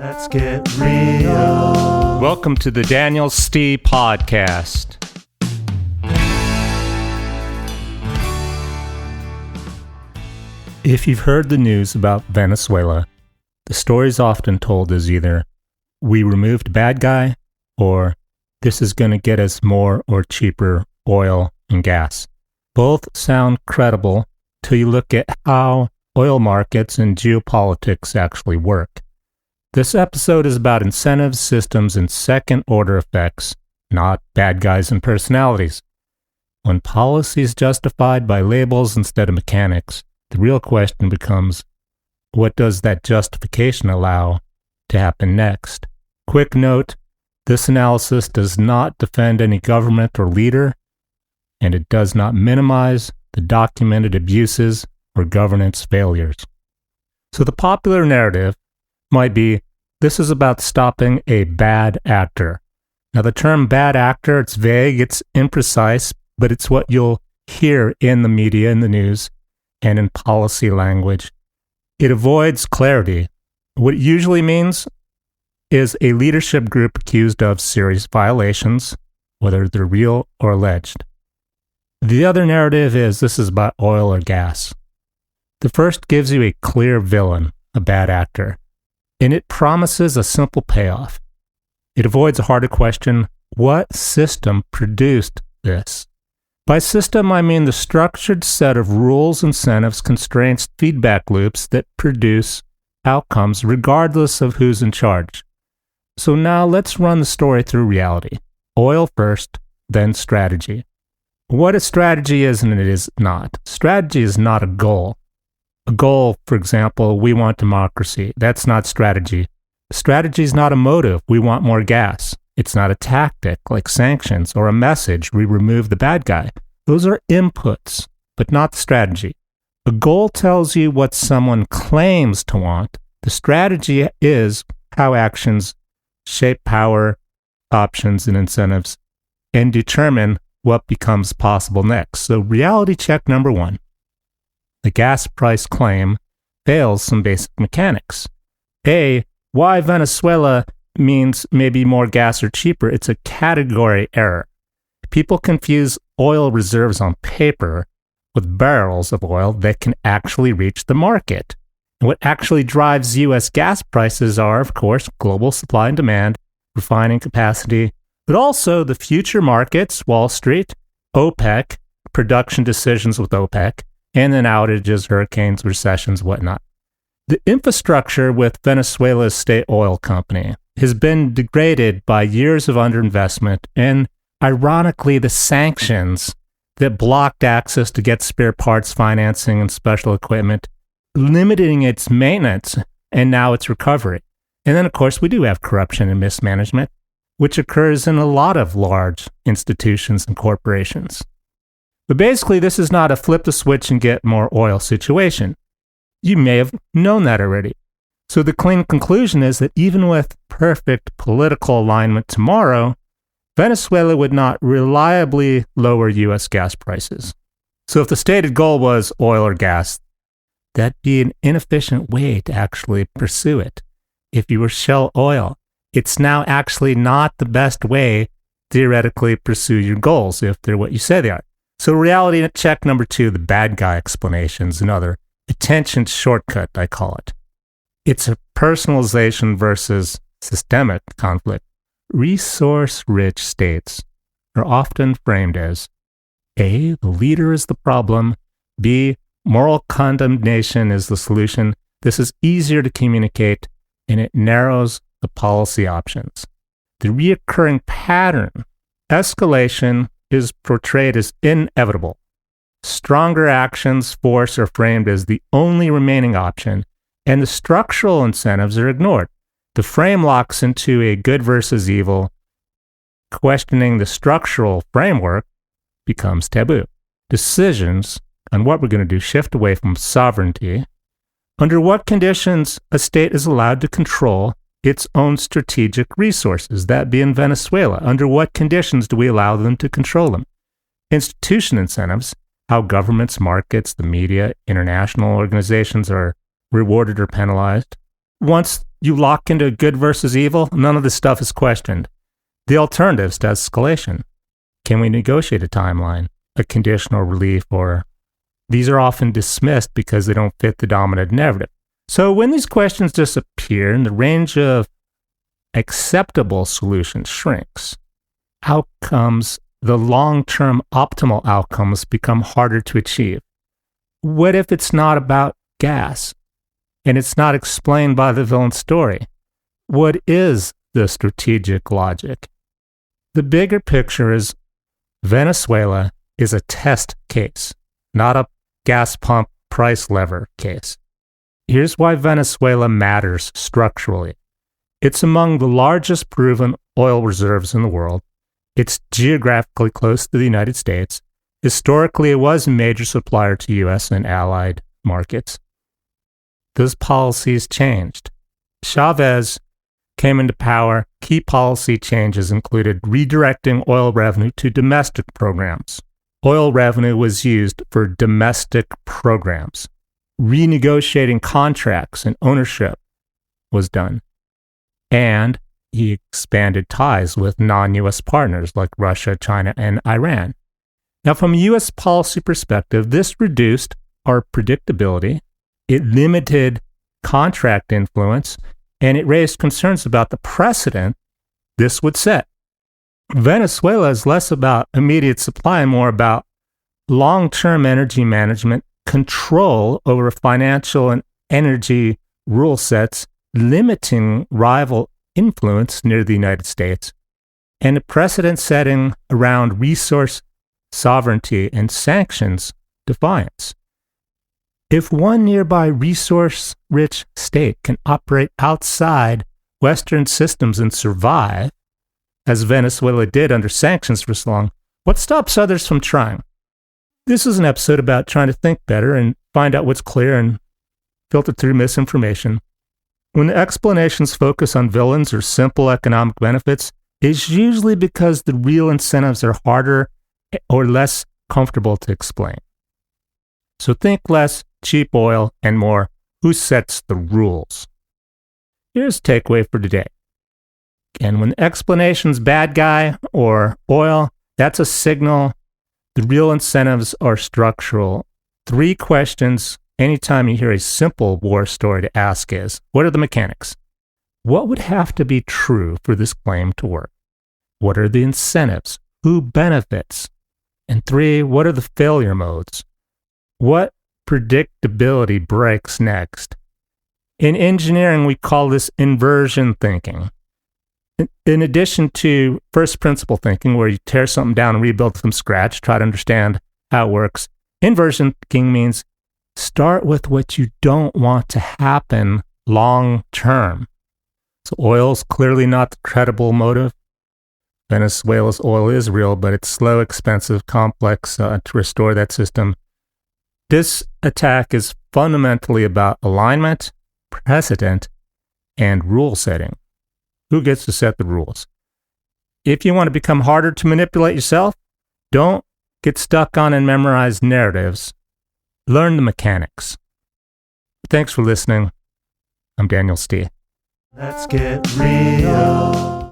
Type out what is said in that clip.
Let's get real. Welcome to the Daniel Stee Podcast. If you've heard the news about Venezuela, the story's often told as either, we removed bad guy, or this is going to get us more or cheaper oil and gas. Both sound credible till you look at how oil markets and geopolitics actually work. This episode is about incentives, systems, and second-order effects, not bad guys and personalities. When policy is justified by labels instead of mechanics, the real question becomes, what does that justification allow to happen next? Quick note, this analysis does not defend any government or leader, and it does not minimize the documented abuses or governance failures. So the popular narrative might be, this is about stopping a bad actor. Now the term bad actor, it's vague, it's imprecise, but it's what you'll hear in the media, in the news, and in policy language. It avoids clarity. What it usually means is a leadership group accused of serious violations, whether they're real or alleged. The other narrative is this is about oil or gas. The first gives you a clear villain, a bad actor, and it promises a simple payoff. It avoids a harder question, what system produced this? By system, I mean the structured set of rules, incentives, constraints, feedback loops that produce outcomes regardless of who's in charge. So now let's run the story through reality. Oil first, then strategy. What a strategy is and it is not. Strategy is not a goal. A goal, for example, we want democracy. That's not strategy. Strategy is not a motive. We want more gas. It's not a tactic like sanctions or a message. We remove the bad guy. Those are inputs, but not the strategy. A goal tells you what someone claims to want. The strategy is how actions shape power, options, and incentives, and determine what becomes possible next. So reality check number one. The gas price claim fails some basic mechanics. A, why Venezuela means maybe more gas or cheaper. It's a category error. People confuse oil reserves on paper with barrels of oil that can actually reach the market. And what actually drives U.S. gas prices are, of course, global supply and demand, refining capacity, but also the future markets, Wall Street, OPEC, production decisions with OPEC, and then outages, hurricanes, recessions, whatnot. The infrastructure with Venezuela's state oil company has been degraded by years of underinvestment and, ironically, the sanctions that blocked access to get spare parts, financing, and special equipment, limiting its maintenance and now its recovery. And then, of course, we do have corruption and mismanagement, which occurs in a lot of large institutions and corporations. But basically, this is not a flip the switch and get more oil situation. You may have known that already. So the clean conclusion is that even with perfect political alignment tomorrow, Venezuela would not reliably lower U.S. gas prices. So if the stated goal was oil or gas, that'd be an inefficient way to actually pursue it. If you were shell oil, it's now actually not the best way theoretically pursue your goals if they're what you say they are. So reality check number two, the bad guy explanations, another attention shortcut, I call it. It's a personalization versus systemic conflict. Resource-rich states are often framed as A, the leader is the problem, B, moral condemnation is the solution. This is easier to communicate, and it narrows the policy options. The reoccurring pattern, escalation, is portrayed as inevitable. Stronger actions, force, are framed as the only remaining option, and the structural incentives are ignored. The frame locks into a good versus evil. Questioning the structural framework becomes taboo. Decisions on what we're going to do shift away from sovereignty. Under what conditions a state is allowed to control its own strategic resources, that be in Venezuela. Under what conditions do we allow them to control them? Institution incentives, how governments, markets, the media, international organizations are rewarded or penalized. Once You lock into good versus evil, none of this stuff is questioned. The alternatives to escalation. Can we negotiate a timeline, a conditional relief, or these are often dismissed because they don't fit the dominant narrative. So when these questions disappear and the range of acceptable solutions shrinks, outcomes, the long-term optimal outcomes become harder to achieve. What if it's not about gas and it's not explained by the villain story? What is the strategic logic? The bigger picture is Venezuela is a test case, not a gas pump price lever case. Here's why Venezuela matters structurally. It's among the largest proven oil reserves in the world. It's geographically close to the United States. Historically, it was a major supplier to U.S. and allied markets. Those policies changed. Chavez came into power. Key policy changes included redirecting oil revenue to domestic programs. Oil revenue was used for domestic programs. Renegotiating contracts and ownership was done. And he expanded ties with non-U.S. partners like Russia, China, and Iran. Now, from a U.S. policy perspective, this reduced our predictability, it limited contract influence, and it raised concerns about the precedent this would set. Venezuela is less about immediate supply and more about long-term energy management, control over financial and energy rule sets, limiting rival influence near the United States, and a precedent setting around resource sovereignty and sanctions defiance. If one nearby resource-rich state can operate outside Western systems and survive, as Venezuela did under sanctions for so long, what stops others from trying? This is an episode about trying to think better and find out what's clear and filter through misinformation. When the explanations focus on villains or simple economic benefits, it's usually because the real incentives are harder or less comfortable to explain. So think less cheap oil and more who sets the rules. Here's a takeaway for today. And when the explanation's bad guy or oil, that's a signal the real incentives are structural. 3 questions anytime you hear a simple war story to ask is, what are the mechanics? What would have to be true for this claim to work? What are the incentives? Who benefits? And 3, what are the failure modes? What predictability breaks next? In engineering, we call this inversion thinking. In addition to first principle thinking, where you tear something down and rebuild from scratch, try to understand how it works, inversion thinking means start with what you don't want to happen long term. So oil's clearly not the credible motive. Venezuela's oil is real, but it's slow, expensive, complex to restore that system. This attack is fundamentally about alignment, precedent, and rule setting. Who gets to set the rules? If you want to become harder to manipulate yourself, don't get stuck on and memorize narratives. Learn the mechanics. Thanks for listening. I'm Daniel Stee. Let's get real.